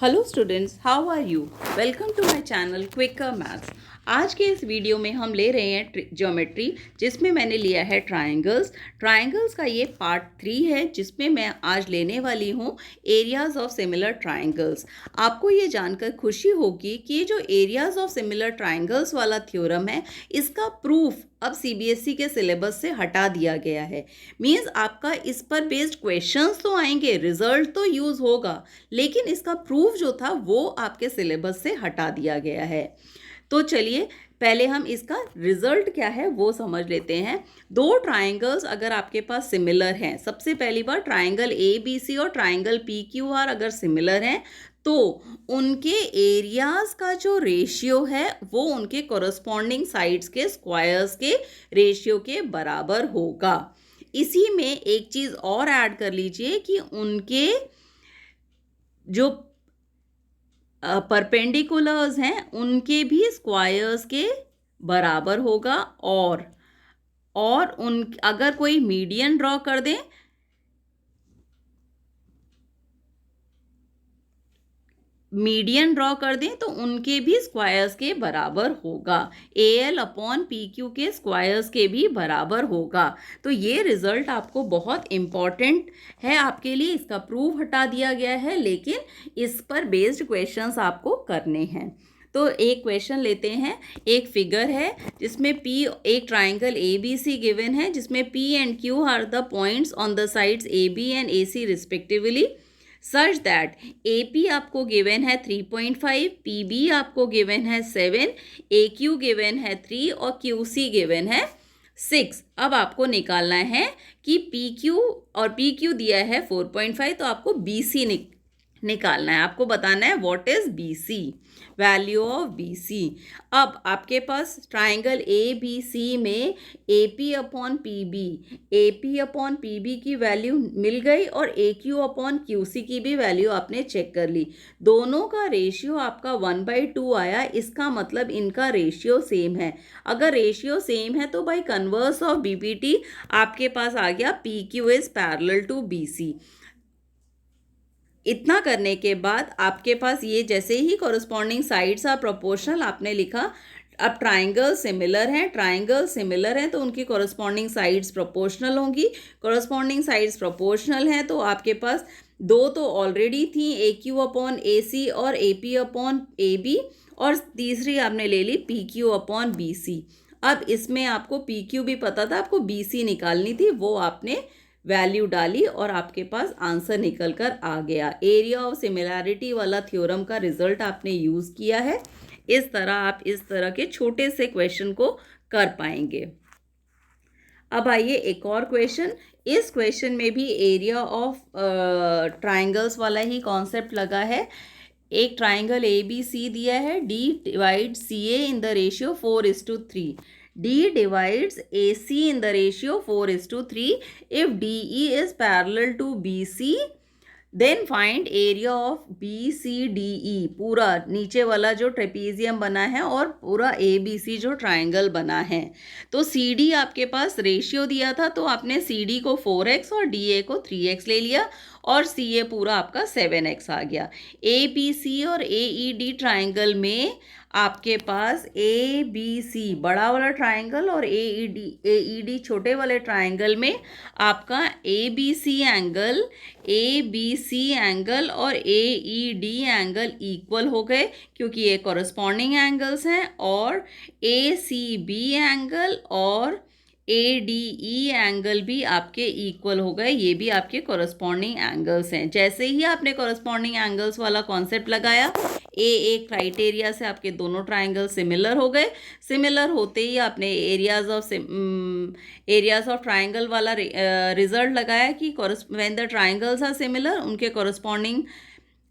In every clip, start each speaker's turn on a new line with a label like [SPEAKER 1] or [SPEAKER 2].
[SPEAKER 1] Hello students, how are you? Welcome to my channel quicker maths. आज के इस video में हम ले रहे हैं ज्योमेट्री, जिसमें मैंने लिया है ट्रायंगल्स का ये पार्ट 3 है, जिसमें मैं आज लेने वाली हूँ एरियाज ऑफ सिमिलर ट्रायंगल्स। आपको ये जानकर खुशी होगी कि ये जो एरियाज ऑफ सिमिलर ट्रायंगल्स वाला थ्योरम है, इसका प्रूफ अब सीबीएसई के सिलेबस से हटा दिया गया है। मीन्स आपका इस पर बेस्ड क्वेश्चंस तो आएंगे, रिजल्ट तो यूज़ होगा, लेकिन इसका प्रूफ जो था वो आपके सिलेबस से हटा दिया गया है। तो चलिए पहले हम इसका रिजल्ट क्या है वो समझ लेते हैं। दो ट्रायंगल्स अगर आपके पास सिमिलर हैं, सबसे पहली बार ट्रायंगल ए बी सी और ट्रायंगल पी क्यू आर अगर सिमिलर हैं, तो उनके एरियाज का जो रेशियो है वो उनके कोरस्पॉन्डिंग साइड्स के स्क्वायर्स के रेशियो के बराबर होगा। इसी में एक चीज़ और ऐड कर लीजिए कि उनके जो परपेंडिकुलर्स हैं उनके भी स्क्वायर्स के बराबर होगा। और उन अगर कोई मीडियन ड्रॉ कर दें, तो उनके भी स्क्वायर्स के बराबर होगा। AL अपॉन PQ के स्क्वायर्स के भी बराबर होगा। तो ये रिजल्ट आपको बहुत इम्पॉर्टेंट है आपके लिए। इसका प्रूफ हटा दिया गया है, लेकिन इस पर बेस्ड क्वेश्चंस आपको करने हैं। तो एक क्वेश्चन लेते हैं। एक फिगर है जिसमें एक ट्राइंगल ABC गिवन है, जिसमें P and Q are the points on the sides AB and AC respectively, such that AP आपको गिवन है 3.5, PB आपको गिवन है 7, AQ गिवन है 3 और QC गिवन है 6। अब आपको निकालना है कि PQ, और PQ दिया है 4.5, तो आपको BC निकालना है। आपको बताना है what is BC, value of BC। अब आपके पास ट्राइंगल ABC में AP अपॉन PB की वैल्यू मिल गई और AQ अपॉन QC की भी वैल्यू आपने चेक कर ली। दोनों का रेशियो आपका 1/2 आया। इसका मतलब इनका रेशियो सेम है। अगर रेशियो सेम है तो बाय कन्वर्स ऑफ BPT आपके पास आ गया PQ is parallel to BC। इतना करने के बाद आपके पास ये जैसे ही कॉरस्पॉन्डिंग साइड्स आर प्रोपोर्शनल आपने लिखा। अब ट्राइंगल सिमिलर हैं तो उनकी कॉरस्पॉन्डिंग साइड्स प्रोपोर्शनल होंगी। कॉरस्पॉन्डिंग साइड्स प्रोपोर्शनल हैं तो आपके पास दो तो ऑलरेडी थी, AQ अपॉन AC और AP अपॉन AB, और तीसरी आपने ले ली PQ अपॉन BC। अब इसमें आपको PQ भी पता था, आपको BC निकालनी थी, वो आपने वैल्यू डाली और आपके पास आंसर निकल कर आ गया। एरिया ऑफ सिमिलैरिटी वाला थ्योरम का रिजल्ट आपने यूज़ किया है। इस तरह आप इस तरह के छोटे से क्वेश्चन को कर पाएंगे। अब आइए एक और क्वेश्चन। इस क्वेश्चन में भी एरिया ऑफ ट्राइंगल्स वाला ही कॉन्सेप्ट लगा है। एक ट्राइंगल ABC दिया है, D divides CA in the ratio 4:3। D divides AC in the ratio 4:3. If DE is parallel to BC, then find area of BCDE। पूरा नीचे वाला जो ट्रेपीजियम बना है और पूरा ABC जो ट्राइंगल बना है। तो CD आपके पास रेशियो दिया था, तो आपने CD को 4x और DA को 3x ले लिया और CA पूरा आपका 7x आ गया। ABC और AED ट्राइंगल में आपके पास ABC बड़ा वाला ट्राइंगल और AED छोटे वाले ट्राइंगल में आपका ABC एंगल और AED एंगल इक्वल हो गए, क्योंकि ये कॉरस्पॉन्डिंग एंगल्स हैं। और ACB एंगल और ADE एंगल भी आपके इक्वल हो गए, ये भी आपके कॉरस्पॉन्डिंग एंगल्स हैं। जैसे ही आपने कॉरस्पॉन्डिंग एंगल्स वाला कॉन्सेप्ट लगाया, एक क्राइटेरिया से आपके दोनों ट्राइंगल सिमिलर हो गए। सिमिलर होते ही आपने एरियाज ऑफ ट्राइंगल वाला रिजल्ट लगाया कि when the triangles are similar, उनके कॉरस्पॉन्डिंग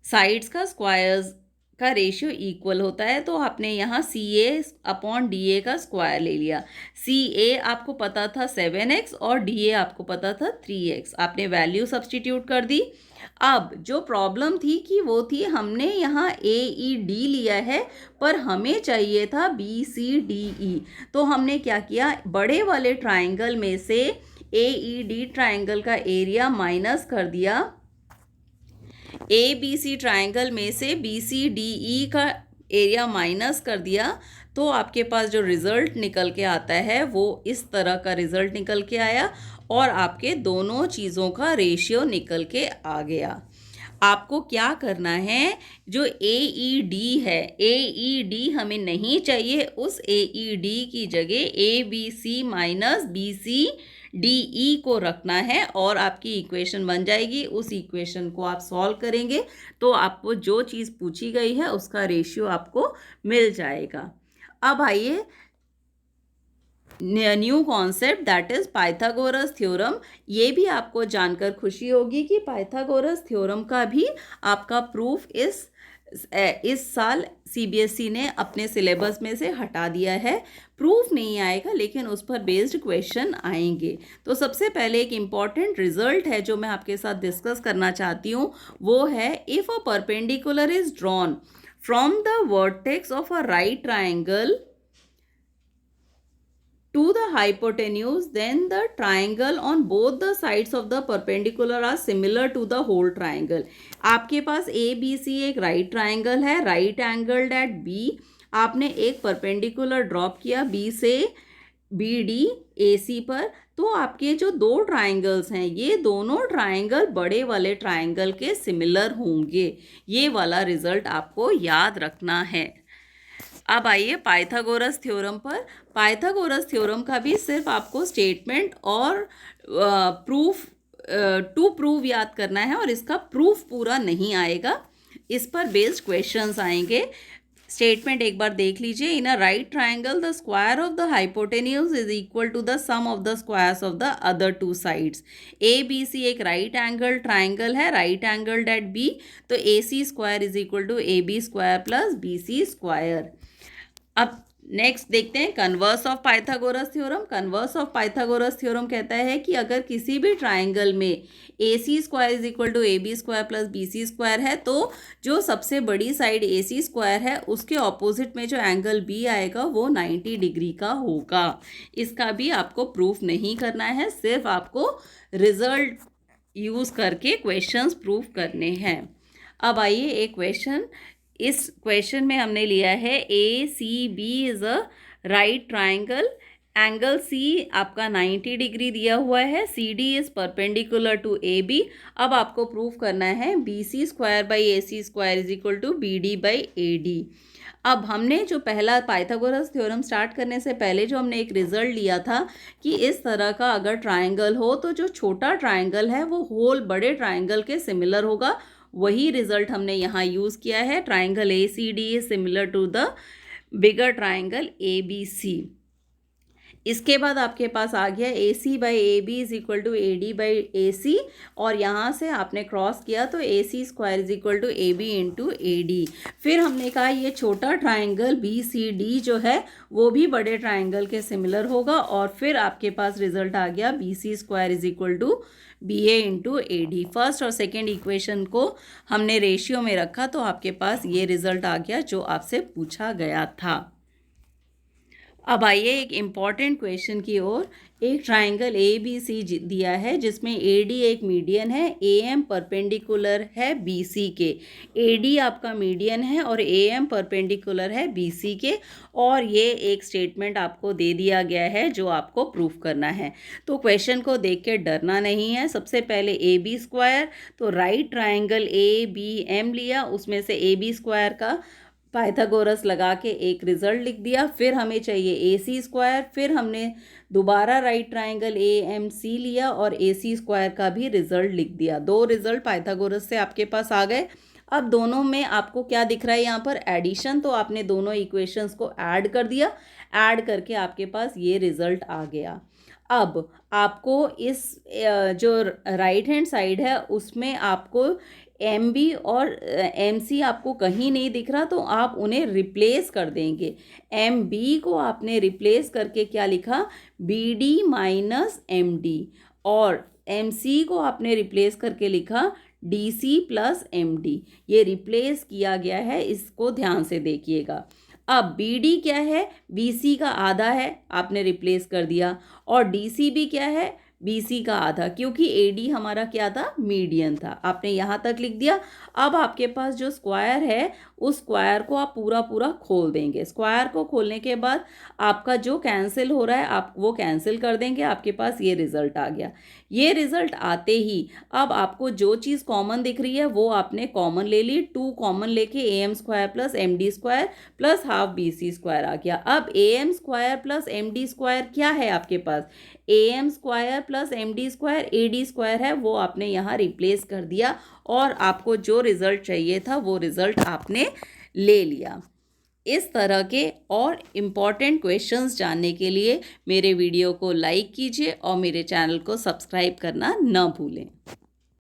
[SPEAKER 1] साइड्स का स्क्वायर्स का रेशियो इक्वल होता है। तो आपने यहाँ CA अपॉन DA का स्क्वायर ले लिया। CA आपको पता था 7x और DA आपको पता था 3x। आपने वैल्यू सब्सटीट्यूट कर दी। अब जो प्रॉब्लम थी कि वो थी हमने यहाँ AED लिया है, पर हमें चाहिए था BCDE। तो हमने क्या किया, बड़े वाले ट्राइंगल में से AED ट्राइंगल का एरिया माइनस कर दिया ABC ट्राइंगल में से BCDE का एरिया माइनस कर दिया तो आपके पास जो रिज़ल्ट निकल के आता है वो इस तरह का रिज़ल्ट निकल के आया और आपके दोनों चीज़ों का रेशियो निकल के आ गया। आपको क्या करना है, जो AED है, AED हमें नहीं चाहिए, उस AED की जगह ABC माइनस BCDE को रखना है और आपकी इक्वेशन बन जाएगी। उस इक्वेशन को आप सॉल्व करेंगे तो आपको जो चीज़ पूछी गई है उसका रेशियो आपको मिल जाएगा। अब आइए new concept that is Pythagoras theorem. ये भी आपको जानकर खुशी होगी कि पाइथागोरस थ्योरम का भी आपका प्रूफ इस साल CBSE ने अपने सिलेबस में से हटा दिया है। प्रूफ नहीं आएगा लेकिन उस पर बेस्ड क्वेश्चन आएंगे। तो सबसे पहले एक इम्पॉर्टेंट रिजल्ट है जो मैं आपके साथ डिस्कस करना चाहती हूँ, वो है if a perpendicular is drawn from the vertex of a right triangle to the hypotenuse, then the triangle on both the sides of the perpendicular are similar to the whole triangle. आपके पास ABC एक right triangle है, right angled at B। आपने एक perpendicular drop किया B से BD AC पर, तो आपके जो दो ट्राइंगल्स हैं ये दोनों ट्राइंगल बड़े वाले ट्राइंगल के सिमिलर होंगे। ये वाला रिजल्ट आपको याद रखना है। अब आइए पाइथागोरस थ्योरम पर। पाइथागोरस थ्योरम का भी सिर्फ आपको स्टेटमेंट और प्रूफ टू प्रूव याद करना है और इसका प्रूफ पूरा नहीं आएगा, इस पर बेस्ड क्वेश्चंस आएंगे। स्टेटमेंट एक बार देख लीजिए। In a right triangle the square of the hypotenuse is equal to the sum of the squares of the other two sides. ABC एक राइट एंगल ट्राइंगल है, राइट एंगल्ड एट B, तो AC square is equal to AB square plus BC square. अब next देखते हैं converse of Pythagoras theorem. Converse of Pythagoras theorem कहता है कि अगर किसी भी ट्राइंगल में AC square is equal to AB square plus BC square है तो जो सबसे बड़ी साइड AC स्क्वायर है उसके ऑपोजिट में जो एंगल B आएगा वो 90 डिग्री का होगा। इसका भी आपको प्रूफ नहीं करना है, सिर्फ आपको रिजल्ट यूज़ करके क्वेश्चंस प्रूफ करने हैं। अब आइए एक क्वेश्चन, इस क्वेश्चन में हमने लिया है ACB is a right triangle, angle C आपका 90 डिग्री दिया हुआ है, CD is perpendicular to AB। अब आपको प्रूफ करना है BC square by AC square is equal to BD by AD। अब हमने जो पहला पाइथागोरस थ्योरम स्टार्ट करने से पहले जो हमने एक रिजल्ट लिया था कि इस तरह का अगर ट्राइंगल हो तो जो छोटा ट्राइंगल है वो होल बड़े ट्राइंगल के सिमिलर होगा, वही रिजल्ट हमने यहाँ यूज़ किया है। Triangle ACD is similar to the bigger triangle ABC। इसके बाद आपके पास आ गया AC by AB is equal to AD by AC, और यहाँ से आपने क्रॉस किया तो AC square is equal to AB into AD। फिर हमने कहा ये छोटा ट्राइंगल BCD जो है वो भी बड़े ट्राइंगल के सिमिलर होगा, और फिर आपके पास रिजल्ट आ गया BC square is equal to BA into AD। First और सेकेंड इक्वेशन को हमने रेशियो में रखा तो आपके पास ये रिजल्ट आ गया जो आपसे पूछा गया था। अब आइए एक इम्पॉर्टेंट क्वेश्चन की ओर। एक ट्राइंगल ABC दिया है जिसमें AD एक मीडियन है, AM परपेंडिकुलर है BC के। AD आपका मीडियन है और AM परपेंडिकुलर है BC के, और ये एक स्टेटमेंट आपको दे दिया गया है जो आपको प्रूफ करना है। तो क्वेश्चन को देख के डरना नहीं है। सबसे पहले AB स्क्वायर, तो राइट ट्राइंगल ABM लिया, उसमें से AB स्क्वायर का पाइथागोरस लगा के एक रिजल्ट लिख दिया। फिर हमें चाहिए AC स्क्वायर, फिर हमने दोबारा राइट ट्राइंगल AMC लिया और AC स्क्वायर का भी रिजल्ट लिख दिया। दो रिजल्ट पाइथागोरस से आपके पास आ गए। अब दोनों में आपको क्या दिख रहा है यहाँ पर, एडिशन, तो आपने दोनों इक्वेशंस को ऐड कर दिया, ऐड करके आपके पास ये रिजल्ट आ गया। अब आपको इस जो राइट हैंड साइड है उसमें आपको MB और MC आपको कहीं नहीं दिख रहा, तो आप उन्हें रिप्लेस कर देंगे। MB को आपने रिप्लेस करके क्या लिखा, BD माइनस MD, और MC को आपने रिप्लेस करके लिखा DC प्लस MD। ये रिप्लेस किया गया है, इसको ध्यान से देखिएगा। अब BD क्या है, BC का आधा है, आपने रिप्लेस कर दिया, और DC भी क्या है, BC का आधा, क्योंकि AD हमारा क्या था, मीडियन था। आपने यहाँ तक लिख दिया। अब आपके पास जो स्क्वायर है उस स्क्वायर को आप पूरा पूरा खोल देंगे। स्क्वायर को खोलने के बाद आपका जो कैंसिल हो रहा है आप वो कैंसिल कर देंगे, आपके पास ये रिजल्ट आ गया। ये रिजल्ट आते ही अब आपको जो चीज़ कॉमन दिख रही है वो आपने कॉमन ले ली। 2 कॉमन लेके AM square plus MD square plus half BC square आ गया। अब AM square plus MD square क्या है आपके पास, AM square plus MD square AD square है, वो आपने यहाँ रिप्लेस कर दिया और आपको जो रिजल्ट चाहिए था वो रिजल्ट आपने ले लिया। इस तरह के और इम्पॉर्टेंट क्वेश्चंस जानने के लिए मेरे वीडियो को लाइक कीजिए और मेरे चैनल को सब्सक्राइब करना न भूलें।